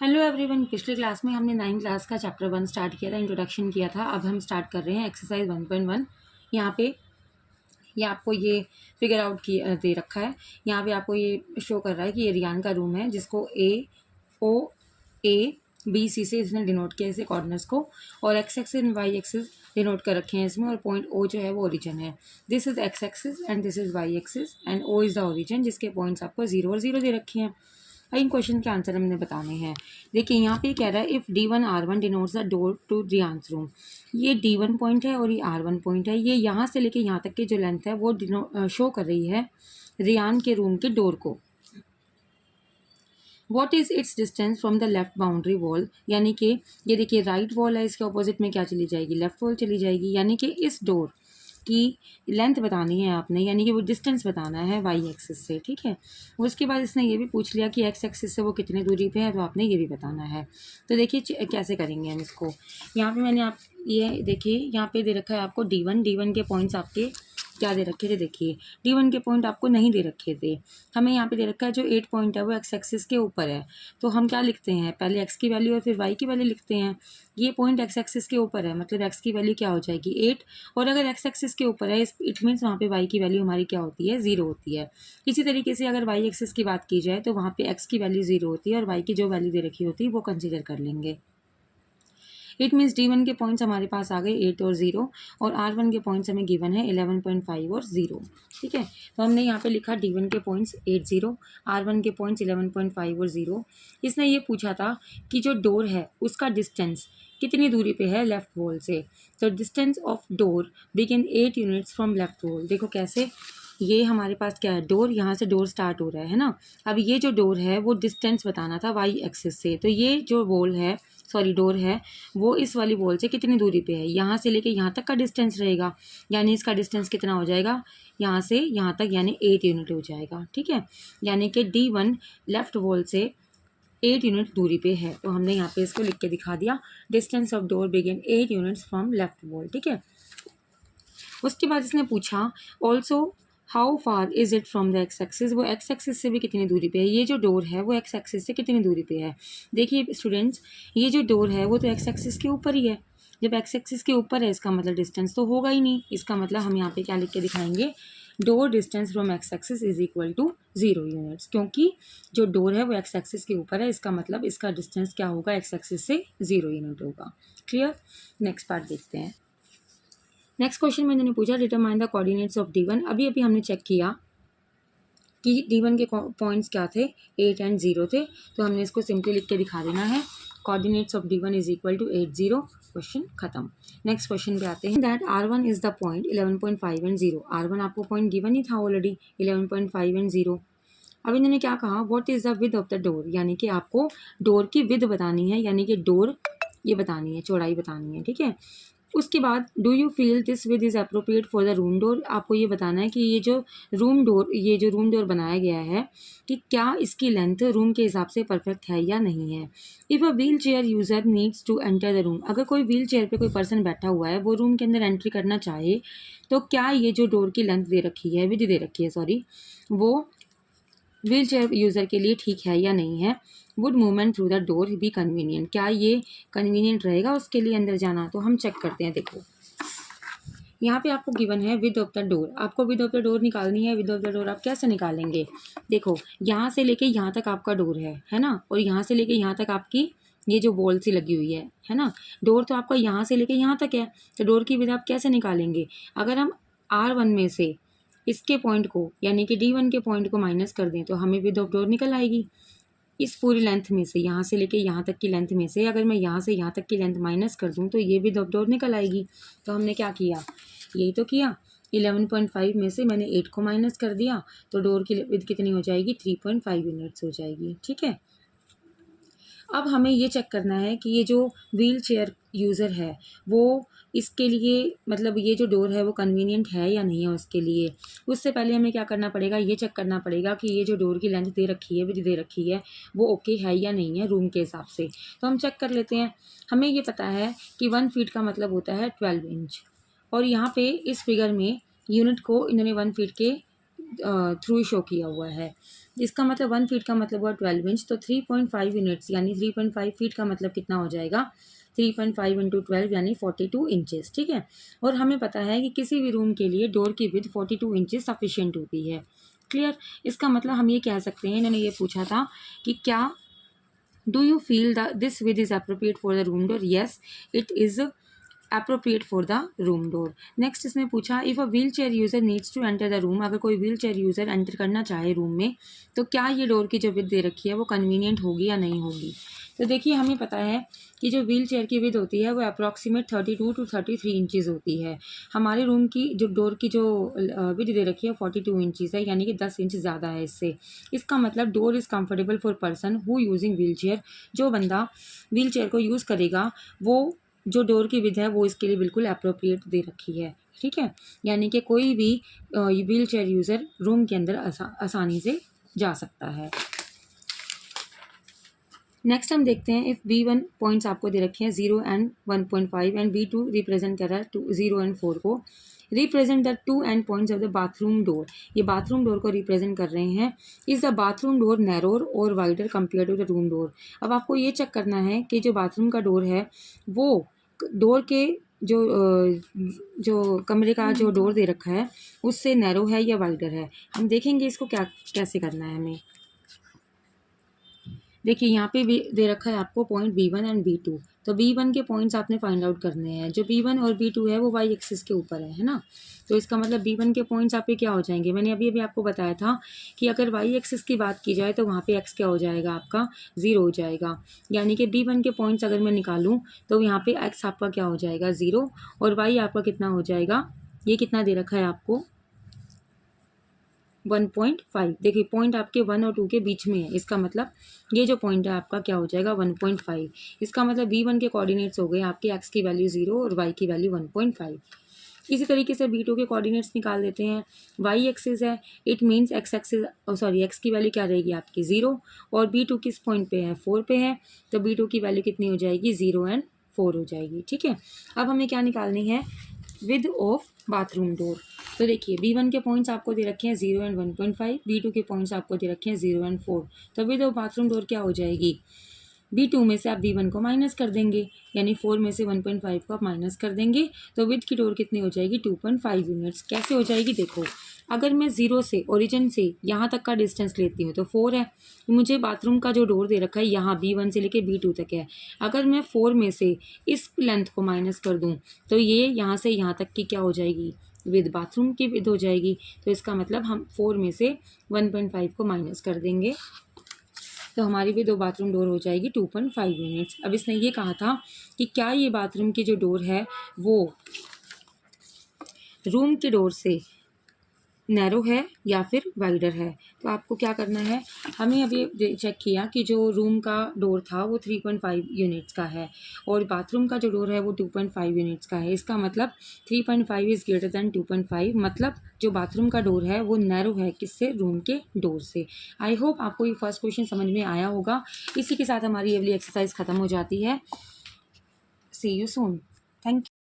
Hello everyone. पिछले class में हमने 9 क्लास का चैप्टर 1 स्टार्ट किया था, इंट्रोडक्शन किया था। अब हम स्टार्ट कर रहे हैं एक्सरसाइज 1.1। यहाँ पे ये आपको ये फिगर आउट दे रखा है। यहाँ पे आपको ये शो कर रहा है कि ये रियान का रूम है, जिसको A O A B C से इसने डिनोट किया इसे कॉर्नर्स को, और x axis and y axis denote कर रखे हैं इसमें, और पॉइंट O जो है वो ओरिजिन है। This is x axis and this is y axis and O is the origin, जिसके पॉइंट्स आपको 0 और 0 दे रखे हैं। इन क्वेश्चन के आंसर हमने बताने हैं। देखिए यहाँ पे कह रहा है if D1 R1 denotes the door to Ryan's room. ये D1 पॉइंट है और ये R1 पॉइंट है। ये यहाँ से लेके यहाँ तक की जो लेंथ है वो शो कर रही है रियान के रूम के डोर को। What is it's distance from the left boundary wall, यानी कि ये देखिए राइट वॉल है, इसके ऑपोजिट में क्या चली जाएगी, लेफ्ट वॉल चली जाएगी। यानी कि इस डोर की लेंथ बतानी है आपने, यानी कि वो डिस्टेंस बताना है वाई एक्सिस से। ठीक है, उसके बाद इसने ये भी पूछ लिया कि एक्स एक्सिस से वो कितनी दूरी पे है, तो आपने ये भी बताना है। तो देखिए कैसे करेंगे हम इसको। यहाँ पे मैंने आप ये देखिए यहाँ पे दे रखा है आपको D1 के पॉइंट्स आपके क्या दे रखे थे। देखिए D1 के पॉइंट आपको नहीं दे रखे थे, हमें यहाँ पे दे रखा है जो 8 पॉइंट है वो एक्स एक्सिस के ऊपर है। तो हम क्या लिखते हैं, पहले एक्स की वैल्यू और फिर वाई की वैल्यू लिखते हैं। ये पॉइंट एक्स एक्सिस के ऊपर है, मतलब एक्स की वैल्यू क्या हो जाएगी 8, और अगर एक्स एक्सिस के ऊपर है इट मीन्स वहाँ पे वाई की वैल्यू हमारी क्या होती है 0 होती है। इसी तरीके से अगर वाई एक्सिस की बात की जाए तो वहाँ पे एक्स की वैल्यू 0 होती है और वाई की जो वैल्यू दे रखी होती है वो कंसिडर कर लेंगे। इट मीन्स D1 के पॉइंट्स हमारे पास आ गए 8 और 0, और R1 के पॉइंट्स हमें गिवन है 11.5 और 0। ठीक है, तो हमने यहाँ पे लिखा D1 के पॉइंट्स 8 0, R1 के पॉइंट्स 11.5 और 0। इसने ये पूछा था कि जो डोर है उसका डिस्टेंस कितनी दूरी पे है लेफ्ट वॉल से। तो distance of door begin 8 units from left wall. देखो कैसे, ये हमारे पास क्या है, डोर, यहाँ से डोर स्टार्ट हो रहा है ना। अब ये जो डोर है वो डिस्टेंस बताना था वाई एक्सिस से। तो ये जो वॉल है, सॉरी डोर है, वो इस वाली वॉल से कितनी दूरी पे है, यहाँ से लेके यहाँ तक का डिस्टेंस रहेगा। यानी इसका डिस्टेंस कितना हो जाएगा, यहाँ से यहाँ तक, यानी 8 यूनिट हो जाएगा। ठीक है, यानी कि D1 लेफ्ट वॉल से 8 यूनिट दूरी पे है। तो हमने यहाँ पे इसको लिख के दिखा दिया, distance of door begin 8 units from left wall. ठीक है, उसके बाद इसने पूछा also how far is it from the x axis. वो एक्स एक्सिस से भी कितनी दूरी पे है, ये जो डोर है वो एक्स एक्सिस से कितनी दूरी पे है। देखिए स्टूडेंट्स, ये जो डोर है वो तो एक्स एक्सिस के ऊपर ही है। जब एक्स एक्सिस के ऊपर है इसका मतलब डिस्टेंस तो होगा ही नहीं। इसका मतलब हम यहाँ पे क्या लिख के दिखाएंगे, door distance from x axis is equal to 0 units, क्योंकि जो डोर है वो एक्स एक्सिस के ऊपर है, इसका मतलब इसका डिस्टेंस क्या होगा, एक्स एक्सिस से 0 यूनिट होगा। क्लियर, नेक्स्ट पार्ट देखते हैं। नेक्स्ट क्वेश्चन में इन्होंने पूछा determine the coordinates of D1। अभी अभी हमने चेक किया कि D1 के पॉइंट्स क्या थे, 8 एंड 0 थे। तो हमने इसको सिंपली लिख के दिखा देना है, coordinates of D1 is equal to 8 0। Question खत्म। नेक्स्ट क्वेश्चन पे आते हैं, that R1 is the point 11.5 and 0। R1 आपको पॉइंट गिवन ही था ऑलरेडी, 11.5 एंड 0। अब इन्होंने क्या कहा, what is the width of the door, यानी कि आपको डोर की विड्थ बतानी है, यानी कि डोर ये बतानी है, चौड़ाई बतानी है। ठीक है, उसके बाद do you feel this with is appropriate for the room door. आपको ये बताना है कि ये जो रूम डोर बनाया गया है कि क्या इसकी लेंथ रूम के हिसाब से परफेक्ट है या नहीं है। If a wheelchair user needs to enter the room, अगर कोई व्हील चेयर पे कोई पर्सन बैठा हुआ है वो रूम के अंदर एंट्री करना चाहे, तो क्या ये जो डोर की लेंथ दे रखी है, विड्थ दे रखी है सॉरी, वो व्हील चेयर यूज़र के लिए ठीक है या नहीं है। Would movement through the door be convenient, क्या ये कन्वीनियंट रहेगा उसके लिए अंदर जाना। तो हम चेक करते हैं। देखो यहाँ पे आपको गिवन है विड्थ ऑफ द डोर, आपको विड्थ ऑफ द डोर निकालनी है। विड्थ ऑफ द डोर आप कैसे निकालेंगे, देखो यहाँ से लेके यहाँ तक आपका डोर है ना, और यहाँ से लेके यहाँ तक आपकी ये जो वॉल सी लगी हुई है ना। डोर तो आपका यहाँ से लेके यहाँ तक है, तो डोर की विड्थ आप कैसे निकालेंगे। अगर हम R1 में से इसके पॉइंट को यानी कि D1 के पॉइंट को माइनस कर दें तो हमें विड्थ ऑफ डोर निकल आएगी। इस पूरी लेंथ में से, यहाँ से लेके यहाँ तक की लेंथ में से अगर मैं यहाँ से यहाँ तक की लेंथ माइनस कर दूँ तो ये विड्थ ऑफ डोर निकल आएगी। तो हमने क्या किया, यही तो किया, 11.5 में से मैंने 8 को माइनस कर दिया, तो डोर की विड्थ कितनी हो जाएगी, 3.5 यूनिट्स हो जाएगी। ठीक है, अब हमें ये चेक करना है कि ये जो व्हील चेयर यूज़र है वो इसके लिए मतलब ये जो डोर है वो कन्वीनियंट है या नहीं है उसके लिए। उससे पहले हमें क्या करना पड़ेगा, ये चेक करना पड़ेगा कि ये जो डोर की लेंथ दे रखी है, विड्थ दे रखी है, वो ओके है या नहीं है रूम के हिसाब से। तो हम चेक कर लेते हैं। हमें ये पता है कि 1 फीट का मतलब होता है 12 इंच, और यहाँ पे इस फिगर में यूनिट को इन्होंने 1 फीट के थ्रू शो किया हुआ है। इसका मतलब 1 फीट का मतलब हुआ 12 इंच, तो 3.5 यूनिट्स यानी 3.5 फीट का मतलब कितना हो जाएगा, 3.5 इंटू 12 यानी 42 इंचेस, ठीक है। और हमें पता है कि किसी भी रूम के लिए डोर की विड्थ 42 इंचेस सफिशिएंट होती है। क्लियर। इसका मतलब हम ये कह सकते हैं, इन्होंने ये पूछा था कि क्या do you feel the this width is appropriate for the room door, yes it is appropriate for the room door. Next इसमें पूछा if a wheelchair user needs to enter the room, अगर कोई wheel chair user enter करना चाहे room में तो क्या ये डोर की जो विड्थ दे रखी है वो कन्वीनियंट होगी या नहीं होगी। तो देखिए हमें पता है कि जो व्हील चेयर की विड्थ होती है वो अप्रॉक्सीमेट 32 टू 33 इंचज़ होती है। हमारे रूम की जो डोर की जो विड्थ दे रखी है 42 इंचज़ है, यानी कि 10 इंच ज़्यादा है इससे। इसका मतलब door is comfortable for person who using wheel chair, जो बंदा व्हील चेयर को यूज़ करेगा वो जो डोर की विड्थ है वो इसके लिए बिल्कुल अप्रोप्रिएट दे रखी है, ठीक है। यानी कि कोई भी व्हील चेयर यूज़र रूम के अंदर आसानी से जा सकता है। नेक्स्ट हम देखते हैं इफ़ B1 पॉइंट्स आपको दे रखे हैं 0 एंड 1.5 एंड B2 रिप्रेजेंट कर रहा है 0 एंड 4 को। Represent the 2 end points of the bathroom door, ये बाथरूम डोर को रिप्रेजेंट कर रहे हैं। Is the bathroom door narrower और wider compare to the room door. अब आपको ये चेक करना है कि जो बाथरूम का डोर है वो डोर के जो कमरे का जो डोर दे रखा है उससे नैरो है या वाइडर है। हम देखेंगे इसको क्या कैसे करना है हमें। देखिए यहाँ पे भी दे रखा है आपको पॉइंट B1 एंड B2, तो B1 के पॉइंट्स आपने फाइंड आउट करने हैं। जो B1 और B2 है वो वाई एक्सिस के ऊपर है ना। तो इसका मतलब B1 के पॉइंट्स आपके क्या हो जाएंगे, मैंने अभी अभी आपको बताया था कि अगर वाई एक्सिस की बात की जाए तो वहाँ पे एक्स क्या हो जाएगा, आपका 0 हो जाएगा। यानी कि B1 के पॉइंट्स अगर मैं निकालूँ तो यहाँ पे एक्स आपका क्या हो जाएगा 0 और वाई आपका कितना हो जाएगा, ये कितना दे रखा है आपको 1.5। देखिए पॉइंट आपके 1 और 2 के बीच में है, इसका मतलब ये जो पॉइंट है आपका क्या हो जाएगा 1.5। इसका मतलब B1 के कोऑर्डिनेट्स हो गए आपके एक्स की वैल्यू 0 और वाई की वैल्यू 1.5। इसी तरीके से B2 के कोऑर्डिनेट्स निकाल देते हैं। वाई एक्सिस है, it means x axis sorry x की वैल्यू क्या रहेगी आपकी 0 और B2 किस पॉइंट पे है 4 पे है, तो B2 की वैल्यू कितनी हो जाएगी 0 एंड 4 हो जाएगी, ठीक है। अब हमें क्या निकालनी है, विद ऑफ बाथरूम डोर। तो देखिए B1 के पॉइंट्स आपको दे रखे हैं 0 एंड 1.5, B2 के पॉइंट्स आपको दे रखे हैं 0 एंड 4। तो विद ऑफ बाथरूम डोर क्या हो जाएगी, B2 में से आप B1 को माइनस कर देंगे, यानी 4 में से 1.5 को आप माइनस कर देंगे, तो विद की डोर कितनी हो जाएगी 2.5 यूनिट्स। कैसे हो जाएगी देखो, अगर मैं 0 से ओरिजिन से यहाँ तक का डिस्टेंस लेती हूँ तो 4 है, मुझे बाथरूम का जो डोर दे रखा है यहाँ B1 से लेके B2 तक है। अगर मैं 4 में से इस लेंथ को माइनस कर दूँ तो ये यहाँ से यहाँ तक की क्या हो जाएगी, विद बाथरूम की विद हो जाएगी। तो इसका मतलब हम 4 में से 1.5 को माइनस कर देंगे तो हमारी भी दो बाथरूम डोर हो जाएगी 2.5 यूनिट्स। अब इसने ये कहा था कि क्या ये बाथरूम की जो डोर है वो रूम की डोर से नैरो है या फिर वाइडर है। तो आपको क्या करना है, हमें अभी चेक किया कि जो रूम का डोर था वो 3.5 यूनिट्स का है और बाथरूम का जो डोर है वो 2.5 यूनिट्स का है। इसका मतलब 3.5 इज़ ग्रेटर दैन 2.5, मतलब जो बाथरूम का डोर है वो नैरो है किससे, रूम के डोर से। आई होप आपको ये फर्स्ट क्वेश्चन समझ में आया होगा। इसी के साथ हमारी ये वाली एक्सरसाइज ख़त्म हो जाती है। सी यू सून, थैंक यू।